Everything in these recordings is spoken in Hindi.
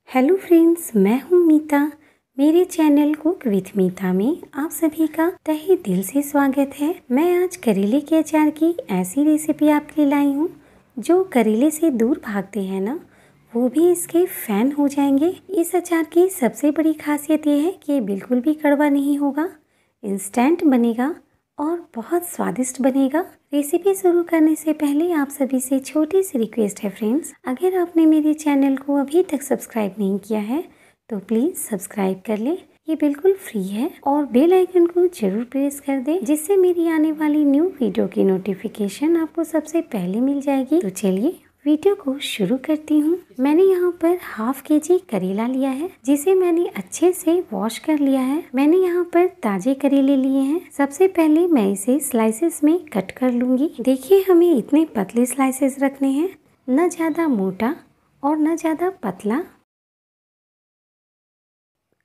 हेलो फ्रेंड्स, मैं हूँ मीता। मेरे चैनल कुक विथ मीता में आप सभी का तहे दिल से स्वागत है। मैं आज करेले के अचार की ऐसी रेसिपी आपके लिए लाई हूँ जो करेले से दूर भागते हैं ना, वो भी इसके फ़ैन हो जाएंगे। इस अचार की सबसे बड़ी खासियत ये है कि बिल्कुल भी कड़वा नहीं होगा, इंस्टेंट बनेगा और बहुत स्वादिष्ट बनेगा। रेसिपी शुरू करने से पहले आप सभी से छोटी सी रिक्वेस्ट है फ्रेंड्स, अगर आपने मेरे चैनल को अभी तक सब्सक्राइब नहीं किया है तो प्लीज़ सब्सक्राइब कर ले। ये बिल्कुल फ्री है और बेल आइकन को जरूर प्रेस कर दे, जिससे मेरी आने वाली न्यू वीडियो की नोटिफिकेशन आपको सबसे पहले मिल जाएगी। तो चलिए वीडियो को शुरू करती हूँ। मैंने यहाँ पर हाफ केजी करेला लिया है, जिसे मैंने अच्छे से वॉश कर लिया है। मैंने यहाँ पर ताजे करेले लिए हैं। सबसे पहले मैं इसे स्लाइसेस में कट कर लूंगी। देखिए, हमें इतने पतले स्लाइसेस रखने हैं, न ज़्यादा मोटा और न ज़्यादा पतला।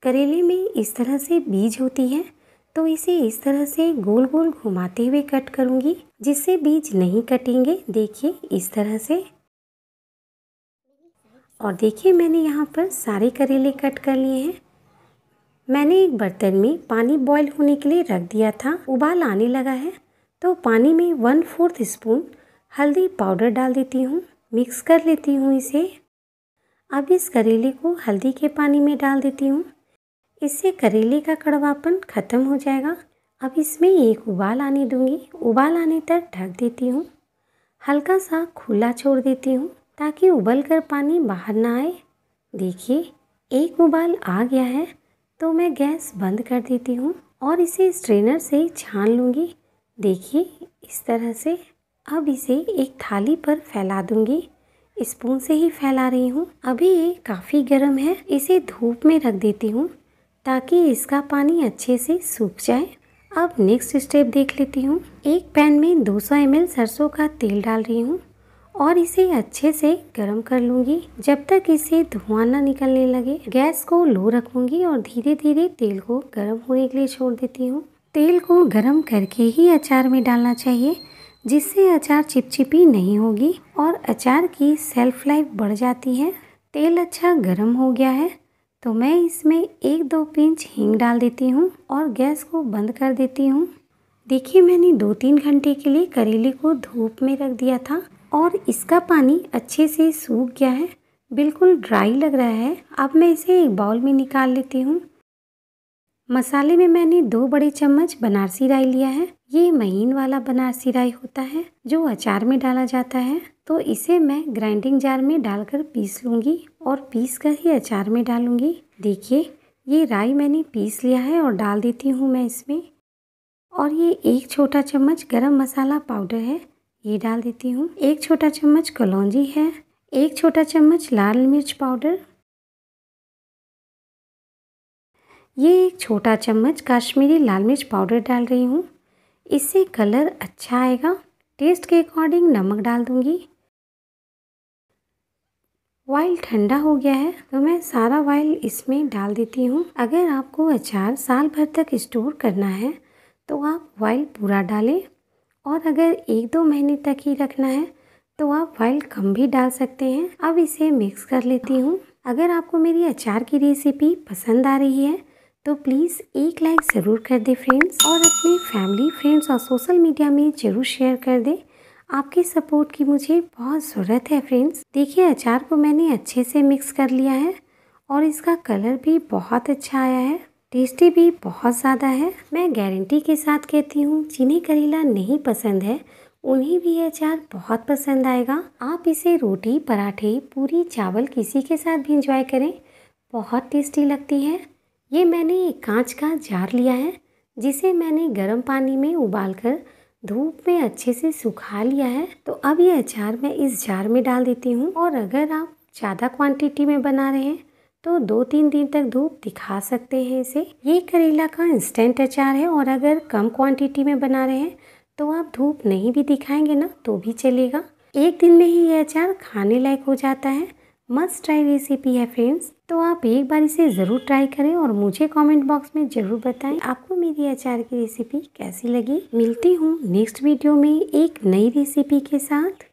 करेले में इस तरह से बीज होती है, तो इसे इस तरह से गोल गोल घुमाते हुए कट करूंगी, जिससे बीज नहीं कटेंगे। देखिए इस तरह से। और देखिए, मैंने यहाँ पर सारे करेले कट कर लिए हैं। मैंने एक बर्तन में पानी बॉईल होने के लिए रख दिया था। उबाल आने लगा है तो पानी में 1/4 स्पून हल्दी पाउडर डाल देती हूँ। मिक्स कर लेती हूँ इसे। अब इस करेले को हल्दी के पानी में डाल देती हूँ। इससे करेले का कड़वापन ख़त्म हो जाएगा। अब इसमें एक उबाल आने दूँगी। उबाल आने तक ढक देती हूँ। हल्का सा खुला छोड़ देती हूँ ताकि उबल कर पानी बाहर ना आए। देखिए, एक उबाल आ गया है तो मैं गैस बंद कर देती हूँ और इसे स्ट्रेनर से छान लूँगी। देखिए इस तरह से। अब इसे एक थाली पर फैला दूँगी। स्पून से ही फैला रही हूँ। अभी ये काफ़ी गर्म है, इसे धूप में रख देती हूँ ताकि इसका पानी अच्छे से सूख जाए। अब नेक्स्ट स्टेप देख लेती हूँ। एक पैन में 200 ml सरसों का तेल डाल रही हूँ और इसे अच्छे से गरम कर लूँगी जब तक इसे धुआं ना निकलने लगे। गैस को लो रखूँगी और धीरे धीरे तेल को गरम होने के लिए छोड़ देती हूँ। तेल को गरम करके ही अचार में डालना चाहिए, जिससे अचार चिपचिपी नहीं होगी और अचार की सेल्फ लाइफ बढ़ जाती है। तेल अच्छा गरम हो गया है तो मैं इसमें 1-2 पिंच हींग डाल देती हूँ और गैस को बंद कर देती हूँ। देखिए, मैंने 2-3 घंटे के लिए करेले को धूप में रख दिया था और इसका पानी अच्छे से सूख गया है, बिल्कुल ड्राई लग रहा है। अब मैं इसे एक बाउल में निकाल लेती हूँ। मसाले में मैंने 2 बड़े चम्मच बनारसी राई लिया है। ये महीन वाला बनारसी राई होता है जो अचार में डाला जाता है। तो इसे मैं ग्राइंडिंग जार में डालकर पीस लूँगी और पीस कर ही अचार में डालूँगी। देखिए, ये राई मैंने पीस लिया है और डाल देती हूँ मैं इसमें। और ये 1 छोटा चम्मच गरम मसाला पाउडर है, ये डाल देती हूँ। 1 छोटा चम्मच कलौंजी है। 1 छोटा चम्मच लाल मिर्च पाउडर। ये 1 छोटा चम्मच काश्मीरी लाल मिर्च पाउडर डाल रही हूँ, इससे कलर अच्छा आएगा। टेस्ट के अकॉर्डिंग नमक डाल दूँगी। ऑयल ठंडा हो गया है तो मैं सारा ऑयल इसमें डाल देती हूँ। अगर आपको अचार साल भर तक स्टोर करना है तो आप ऑयल पूरा डालें, और अगर 1-2 महीने तक ही रखना है तो आप ऑयल कम भी डाल सकते हैं। अब इसे मिक्स कर लेती हूँ। अगर आपको मेरी अचार की रेसिपी पसंद आ रही है तो प्लीज़ एक लाइक ज़रूर कर दे फ्रेंड्स, और अपनी फैमिली, फ्रेंड्स और सोशल मीडिया में ज़रूर शेयर कर दे। आपके सपोर्ट की मुझे बहुत ज़रूरत है फ्रेंड्स। देखिए, अचार को मैंने अच्छे से मिक्स कर लिया है और इसका कलर भी बहुत अच्छा आया है, टेस्टी भी बहुत ज़्यादा है। मैं गारंटी के साथ कहती हूँ, जिन्हें करेला नहीं पसंद है उन्हें भी ये अचार बहुत पसंद आएगा। आप इसे रोटी, पराठे, पूरी, चावल किसी के साथ भी इंजॉय करें, बहुत टेस्टी लगती है। ये मैंने एक कांच का जार लिया है, जिसे मैंने गर्म पानी में उबालकर धूप में अच्छे से सुखा लिया है। तो अब ये अचार मैं इस जार में डाल देती हूँ। और अगर आप ज़्यादा क्वांटिटी में बना रहे हैं तो 2-3 दिन तक धूप दिखा सकते हैं इसे। ये करेला का इंस्टेंट अचार है, और अगर कम क्वांटिटी में बना रहे हैं तो आप धूप नहीं भी दिखाएंगे ना तो भी चलेगा। 1 दिन में ही ये अचार खाने लायक हो जाता है। मस्ट ट्राई रेसिपी है फ्रेंड्स, तो आप एक बार इसे ज़रूर ट्राई करें और मुझे कमेंट बॉक्स में ज़रूर बताएं आपको मेरी अचार की रेसिपी कैसी लगी। मिलती हूँ नेक्स्ट वीडियो में एक नई रेसिपी के साथ।